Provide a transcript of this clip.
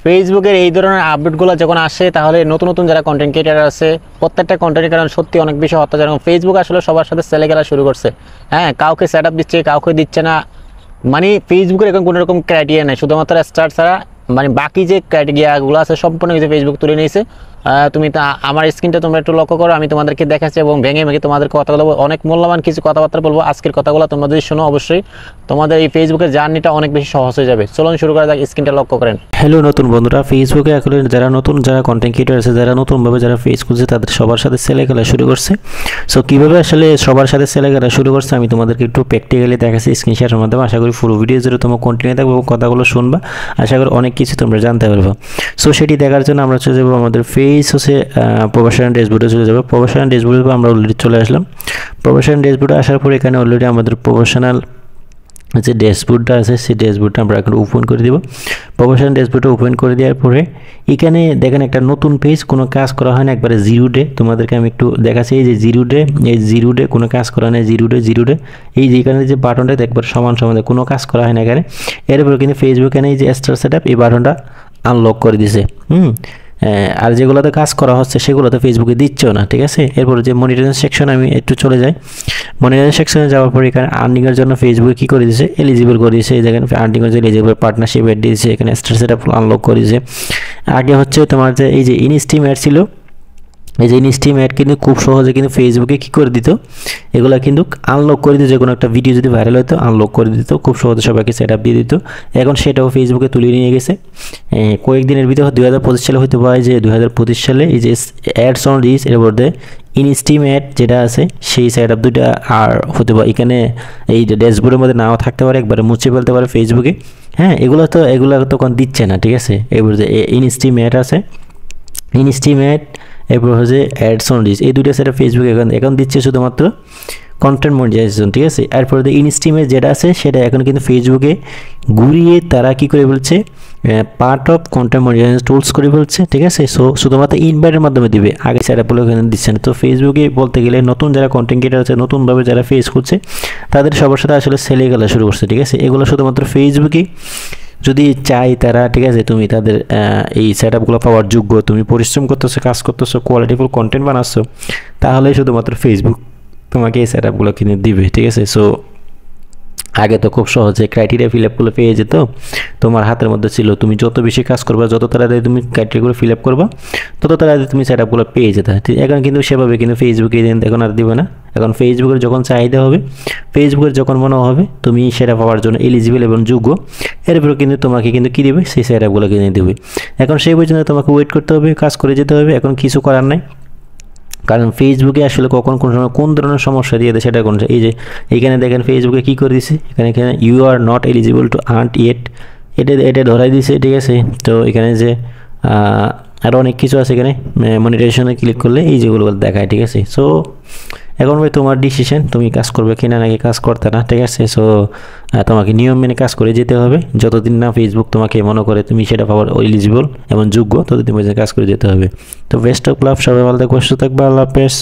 ফেসবুকের এই ধরনের আপডেটগুলো যখন আসে তাহলে নতুন নতুন যারা কন্টেন্ট ক্রিয়েটার আছে প্রত্যেকটা কন্টেন্ট ক্রিয়েটার সত্যি অনেক বেশি হতাশাজনক। ফেসবুক আসলে সবার সাথে সেলে খেলা শুরু করছে। হ্যাঁ, কাউকে সেট আপ দিচ্ছে, কাউকে দিচ্ছে না। মানে ফেসবুকের এখন কোনো রকম ক্রাইটেরিয়া নেই, শুধুমাত্র স্টার ছাড়া মানে বাকি যে ক্রাইটেরিয়াগুলো আছে সম্পূর্ণ কিছু ফেসবুক তুলে নিয়েছে। তুমি তা আমার স্ক্রিনটা তোমরা একটু লক্ষ্য করো, আমি তোমাদেরকে দেখাচ্ছি এবং ভেঙে ভেঙে তোমাদের কথাগুলো অনেক মূল্যবান কিছু কথাবার্তা বলবো। আজকের কথাগুলো তোমরা যদি শোনো অবশ্যই তোমাদের এই ফেসবুকের জার্নিটা অনেক বেশি সহজ হয়ে যাবে। চলুন শুরু করা যাক, স্ক্রিনটা লক্ষ্য করেন। হ্যালো নতুন বন্ধুরা, ফেসবুকে এখন যারা কন্টেন্ট ক্রিয়েটার আছে, যারা নতুনভাবে যারা ফেস খুঁজছে তাদের সবার সাথে সেলে খেলা শুরু করছে। সো কীভাবে আসলে সবার সাথে সেলে খেলা শুরু করছে আমি তোমাদেরকে একটু প্র্যাকটিক্যালি দেখাচ্ছি স্ক্রিনশটের মাধ্যমে। আশা করি পুরো ভিডিও জুড়ে তোমরা কন্টিনিউ থাকবে এবং কথাগুলো শুনবা, আশা করি অনেক কিছু তোমরা জানতে পারবে। সো সেটি দেখার জন্য আমরা চলে যাবো আমাদের ফেস হচ্ছে প্রফেশনাল ড্যাশবোর্ডে চলে যাবো। প্রফেশনাল ড্যাশবোর্ডে আমরা অলরেডি চলে আসলাম। প্রফেশনাল ড্যাশবোর্ডে আসার পর এখানে অলরেডি আমাদের প্রফেশনাল যে ড্যাশবোর্ডটা আছে সেই ড্যাশবোর্ডটা আমরা এখন ওপেন করে দেবো। প্রফেশনাল ড্যাশবোর্ডটা ওপেন করে দেওয়ার পরে এখানে দেখেন একটা নতুন পেজ, কোনো কাজ করা হয় না, একবারে জিরো ডে। তোমাদেরকে আমি একটু দেখাচ্ছি, এই যে জিরো ডে, এই জিরো ডে কোনো কাজ করা হয় না, জিরো ডে। এই যে এখানে যে বাটনটা একবার সমান কোনো কাজ করা হয় না এখানে। এরপরে কিন্তু ফেসবুক এখানে এই যে স্টার সেট আপ এই বাটনটা আনলক করে দিছে। আর যেগুলোতে কাজ করা হচ্ছে সেগুলোতে ফেসবুকে দিচ্ছেও না, ঠিক আছে। এরপরে যে মনিটাইজেশন সেকশন আমি একটু চলে যাই। মনিটাইজেশন সেকশনে যাওয়ার পরে এখানে আর্নিংয়ের জন্য ফেসবুকে কী করে দিয়েছে, এলিজিবল করে দিয়েছে। এই দেখেন আর্নিংয়ের যে এলিজিবল পার্টনারশিপ অ্যাড দিয়েছে, এখানে স্টার সেট আপ আনলক করে দিয়েছে। আগে হচ্ছে তোমার যে এই যে ইনস্টিম অ্যাড ছিল, এই যে ইনস্টিম অ্যাড কিন্তু খুব সহজে কিন্তু ফেসবুকে কী করে দিত, এগুলো কিন্তু আনলক করে দিত। যে কোনো একটা ভিডিও যদি ভাইরাল হতো আনলক করে দিত, খুব সহজে সবাইকে সেট আপ দিয়ে দিত। এখন সেটাও ফেসবুকে তুলে নিয়ে গেছে কয়েকদিনের ভিতরে। 2025 সালে হয়তো বা যে 2025 সালে এই যে অ্যাডস অন রিচ এর মধ্যে ইনস্টিম অ্যাড যেটা আছে সেই সেট আপ দুইটা আর হতে পারে এখানে এই ড্যাশবোর্ডের মধ্যে নাও থাকতে পারে, একবারে মুছে ফেলতে পারে ফেসবুকে। হ্যাঁ, এগুলো তখন দিচ্ছে না, ঠিক আছে। এবার যে ইনস্টিম অ্যাড আছে, ইনস্টিম অ্যাড এরপর হচ্ছে অ্যাডস অন রিচ, এই দুটো সেটা ফেসবুক এখন দিচ্ছে শুধুমাত্র কন্টেন্ট মনিটাইজেশন, ঠিক আছে। এরপর ইনস্টিমে যেটা আছে সেটা এখন কিন্তু ফেসবুকে ঘুরিয়ে তারা কী করে বলছে, part of content monetization tools করে বলছে, ঠিক আছে। সো শুধুমাত্র ইনভাইটের মাধ্যমে দিবে, আগে সেট আপগুলো এখানে দিচ্ছে না। তো ফেসবুকে বলতে গেলে নতুন যারা কন্টেন্ট ক্রিয়েটার আছে, নতুনভাবে যারা ফেস করছে তাদের সবার সাথে আসলে সেলে খেলা শুরু করছে, ঠিক আছে। এগুলো শুধুমাত্র ফেসবুকে যদি চাই তারা, ঠিক আছে, তুমি তাদের এই সেট আপগুলো পাওয়ার যোগ্য, তুমি পরিশ্রম করতেছো, কাজ করতেছো, কোয়ালিটিফুল কন্টেন্ট বানাচ্ছো, তাহলে শুধুমাত্র ফেসবুক তোমাকে এই সেট আপগুলো কিনে দিবে, ঠিক আছে। সো আগে তো খুব সহজে ক্রাইটেরিয়া ফিল আপগুলো পেয়ে যেত, তোমার হাতের মধ্যে ছিল। তুমি যত বেশি কাজ করবা, যত তাড়াতাড়ি তুমি ক্রাইটেরিয়াগুলো ফিল আপ করবা, তত তাড়াতাড়ি তুমি সেট আপগুলো পেয়ে যেতে। ঠিক, এখন কিন্তু সেভাবে কিন্তু ফেসবুকে এখন আর দিবে না। এখন ফেসবুকের যখন চাহিদা হবে, ফেসবুকের যখন মনে হবে তুমি সেটা পাওয়ার জন্য এলিজিবল এবং যোগ্য, এরপরে কিন্তু তোমাকে কিন্তু কী দেবে, সেই সেট আপগুলো কিনে দেবে। এখন সেই পর্যন্ত তোমাকে ওয়েট করতে হবে, কাজ করে যেতে হবে, এখন কিছু করার নাই। কারণ ফেসবুকে আসলে কখন কোন সময় কোন ধরনের সমস্যা দিয়ে দেয় সেটা কোন, এই যে এইখানে দেখেন ফেসবুকে কী করে দিছে, এখানে you are not eligible to earn yet, এটা ধরাই দিছে, ঠিক আছে। তো এখানে যে আরও অনেক কিছু আছে, এখানে মনিটাইজেশনে ক্লিক করলে এই যেগুলো দেখায়, ঠিক আছে। সো এখন ভাই তোমার ডিসিশন, তুমি কাজ করবে কিনা নাকি কাজ করতে না, ঠিক আছে। সো তোমাকে নিয়ম মেনে কাজ করে যেতে হবে। যতদিন না ফেসবুক তোমাকে মনে করে তুমি সেটা পাওয়ার এলিজিবল এবং যোগ্য, ততদিন পর্যন্ত কাজ করে যেতে হবে। তো বেস্ট অফ লাভ, সবাই ভালো থাকবে, সুস্থ থাকবে, আল্লাহ হাফেজ।